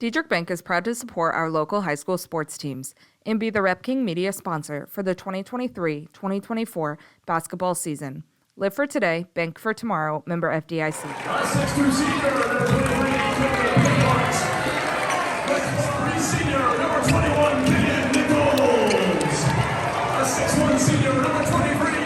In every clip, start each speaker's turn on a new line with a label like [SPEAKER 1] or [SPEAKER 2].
[SPEAKER 1] Dieterich Bank is proud to support our local high school sports teams and be the Rep King media sponsor for the 2023-2024 basketball season. Live for today, bank for tomorrow, member FDIC.
[SPEAKER 2] 6'2" senior, number 23, Nichols. 6'3" senior, number 21, Gideon Nichols. 6'1" senior, number 23,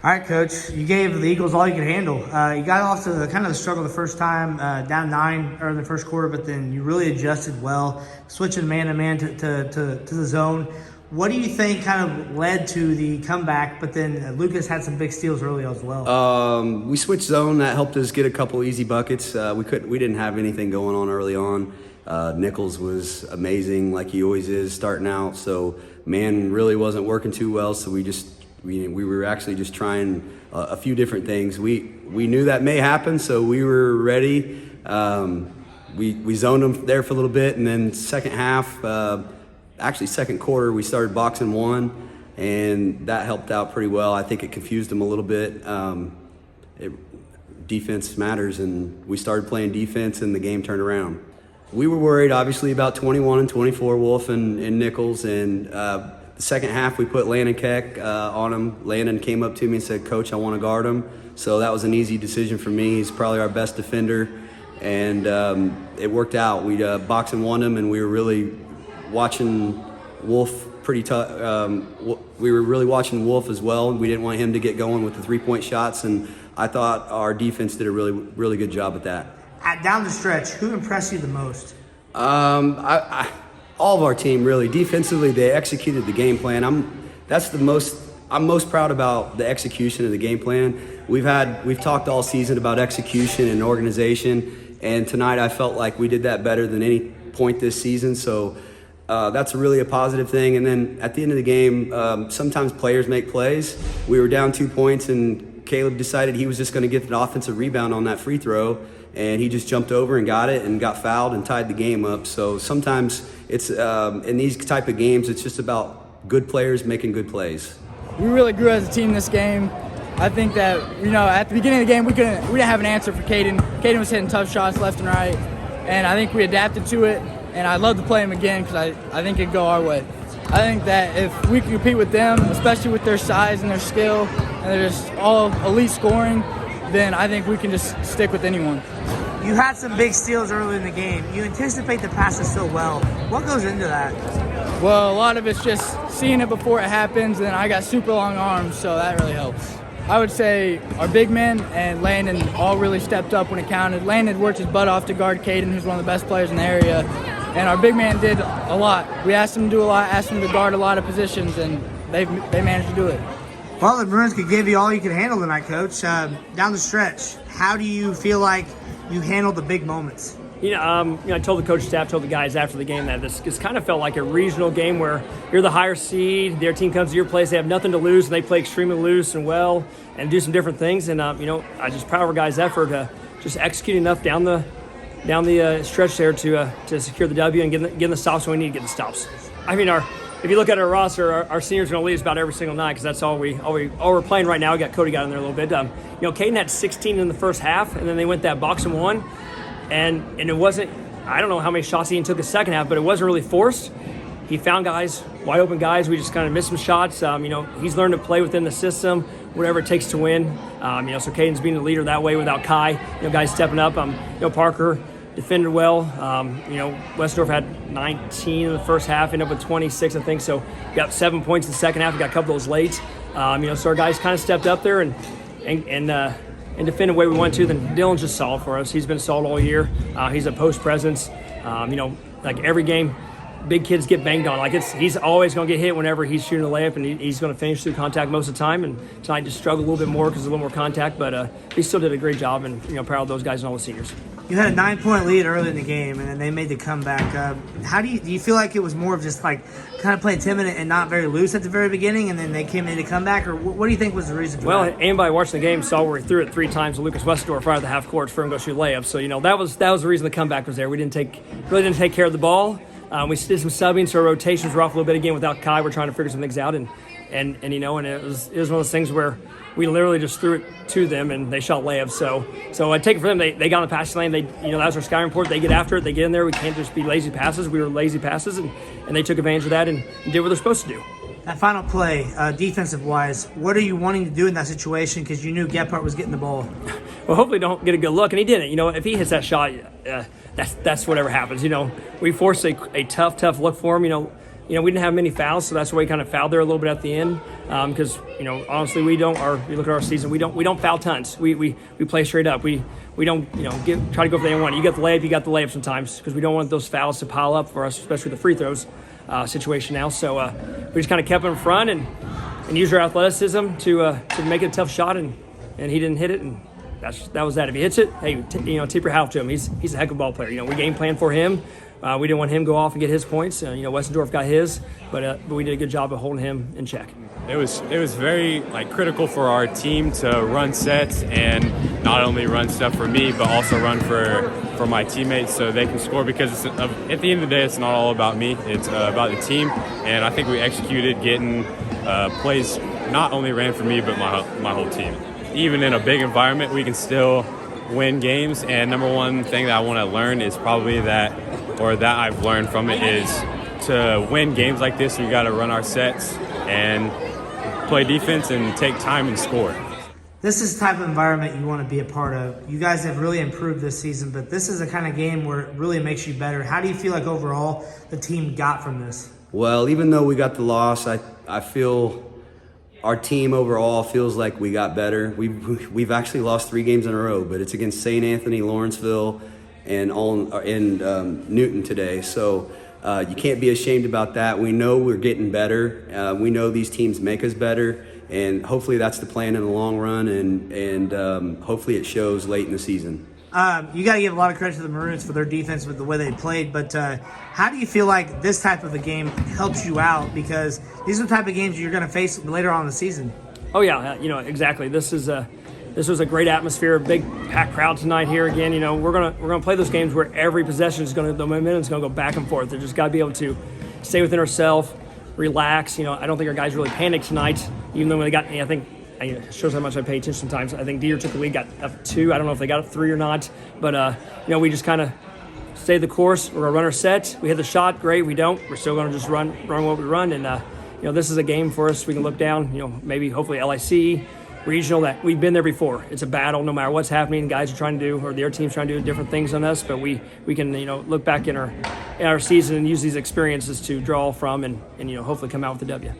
[SPEAKER 3] All right, Coach. You gave the Eagles all you could handle. You got off to the struggle the first time, down 9 early in the first quarter, but then you really adjusted well, switching man-to-man to the zone. What do you think kind of led to the comeback, but then Lucas had some big steals early as well?
[SPEAKER 4] We switched zone. That helped us get a couple easy buckets. We didn't have anything going on early on. Nichols was amazing, like he always is, starting out. So man really wasn't working too well, so we were actually just trying a few different things. We knew that may happen, so we were ready. We zoned them there for a little bit, and then second half, actually second quarter, we started boxing one, and that helped out pretty well. I think it confused them a little bit. Defense matters, and we started playing defense, and the game turned around. We were worried, obviously, about 21 and 24 Wolf and Nichols, and the second half we put Landon Keck on him. Landon came up to me and said, "Coach, I want to guard him." So that was an easy decision for me. He's probably our best defender, and it worked out. We boxed and won him, and we were really watching Wolf pretty tough. We were really watching Wolf as well. We didn't want him to get going with the three-point shots, and I thought our defense did a really, really good job at that.
[SPEAKER 3] Down the stretch, who impressed you the most?
[SPEAKER 4] All of our team, really. Defensively, they executed the game plan. I'm most proud about the execution of the game plan. We've talked all season about execution and organization, and tonight I felt like we did that better than any point this season. So that's really a positive thing. And then at the end of the game, sometimes players make plays. We were down 2 points, and Caleb decided he was just going to get an offensive rebound on that free throw, and he just jumped over and got it and got fouled and tied the game up. So sometimes it's in these type of games, it's just about good players making good plays.
[SPEAKER 5] We really grew as a team this game. I think that, at the beginning of the game, we didn't have an answer for Caden. Caden was hitting tough shots left and right, and I think we adapted to it, and I'd love to play him again because I think it'd go our way. I think that if we can compete with them, especially with their size and their skill, and they're just all elite scoring, then I think we can just stick with anyone.
[SPEAKER 3] You had some big steals early in the game. You anticipate the passes so well. What goes into that?
[SPEAKER 5] Well, a lot of it's just seeing it before it happens, and I got super long arms, so that really helps. I would say our big men and Landon all really stepped up when it counted. Landon worked his butt off to guard Caden, who's one of the best players in the area, and our big man did a lot. We asked him to do a lot, asked him to guard a lot of positions, and they managed to do it.
[SPEAKER 3] Well, the Bruins could give you all you could handle tonight, Coach. Down the stretch, how do you feel like you handled the big moments?
[SPEAKER 6] I told the coach staff, told the guys after the game that this kind of felt like a regional game where you're the higher seed, their team comes to your place, they have nothing to lose, and they play extremely loose and well and do some different things. And, I just proud of our guys' effort to just execute enough down the stretch there to secure the W and getting the stops when we need to get the stops. If you look at our roster, our seniors are going to lead us about every single night because that's all we're playing right now. We got Cody got in there a little bit. Caden had 16 in the first half, and then they went that box and one. And it wasn't, I don't know how many shots he took the second half, but it wasn't really forced. He found guys, wide open guys. We just kind of missed some shots. He's learned to play within the system, whatever it takes to win. So Caden's being the leader that way without Kai. Guys stepping up. Parker defended well. Westdorf had 19 in the first half, ended up with 26, I think. So we got 7 points in the second half. We got a couple of those late. So our guys kind of stepped up there and defend the way we want to. Then Dylan's just solid for us. He's been solid all year. He's a post presence. Like every game, big kids get banged on. He's always going to get hit whenever he's shooting a layup, and he's going to finish through contact most of the time. And tonight just struggled a little bit more because of a little more contact, but he still did a great job, and proud of those guys and all the seniors.
[SPEAKER 3] You had a 9-point lead early in the game, and then they made the comeback. How do you feel like it was more of just like kind of playing timid and not very loose at the very beginning, and then they came in to come back, or what do you think was the reason for that?
[SPEAKER 6] Well, anybody watching the game saw where he threw it 3 times to Lucas Westdorf right at the half court for him to go shoot layups. So that was the reason the comeback was there. We really didn't take care of the ball. We did some subbing, so our rotations were off a little bit again without Kai. We're trying to figure some things out, and it was one of those things where we literally just threw it to them and they shot layups. So I take it for them. They got on the passing lane. That was our scouting report. They get after it. They get in there. We can't just be lazy passes. We were lazy passes, and they took advantage of that and did what they're supposed to do.
[SPEAKER 3] That final play, defensive-wise, what are you wanting to do in that situation? Because you knew Gephardt was getting the ball.
[SPEAKER 6] Well, hopefully don't get a good look, and he didn't. If he hits that shot, that's whatever happens. We forced a tough look for him. we didn't have many fouls, so that's why we kind of fouled there a little bit at the end. Because honestly, we don't. You look at our season, we don't foul tons. We play straight up. We don't try to go for the one. You got the layup sometimes, because we don't want those fouls to pile up for us, especially the free throws situation now. So we just kind of kept in front and used our athleticism to make it a tough shot, and he didn't hit it, and that was that. If he hits it, hey, tip your hat off to him. He's a heck of a ball player. We game plan for him. We didn't want him to go off and get his points. Westendorf got his, but we did a good job of holding him in check.
[SPEAKER 7] It was very critical for our team to run sets and not only run stuff for me, but also run for my teammates so they can score, because at the end of the day, it's not all about me. It's about the team, and I think we executed getting plays not only ran for me, but my whole team. Even in a big environment, we can still win games, and number one thing that I want to learn is probably that I've learned from it is to win games like this, we got to run our sets and play defense and take time and score.
[SPEAKER 3] This is the type of environment you want to be a part of. You guys have really improved this season, but this is the kind of game where it really makes you better. How do you feel like overall the team got from this?
[SPEAKER 4] Well, even though we got the loss, I feel our team overall feels like we got better. We've actually lost 3 games in a row, but it's against St. Anthony, Lawrenceville, and Newton today. So you can't be ashamed about that. We know we're getting better. We know these teams make us better, and hopefully that's the plan in the long run, and hopefully it shows late in the season.
[SPEAKER 3] You got to give a lot of credit to the Maroons for their defense with the way they played, but how do you feel like this type of a game helps you out? Because these are the type of games you're going to face later on in the season.
[SPEAKER 6] Oh yeah, exactly. This was a great atmosphere, a big packed crowd tonight here again. We're gonna play those games where every possession the momentum is gonna go back and forth. They just got to be able to stay within ourselves, relax. I don't think our guys really panicked tonight, even though when they got. I think it shows how much I pay attention sometimes. I think Dieterich took the lead, got up 2. I don't know if they got up 3 or not, but we just kind of stayed the course. We're gonna run our set. We hit the shot, great. We don't. We're still gonna just run what we run, and this is a game for us. We can look down. Maybe hopefully LIC. Regional, that we've been there before. It's a battle no matter what's happening. Guys are trying to do, or their team's trying to do different things on us, but we can look back in our season and use these experiences to draw from and hopefully come out with a W.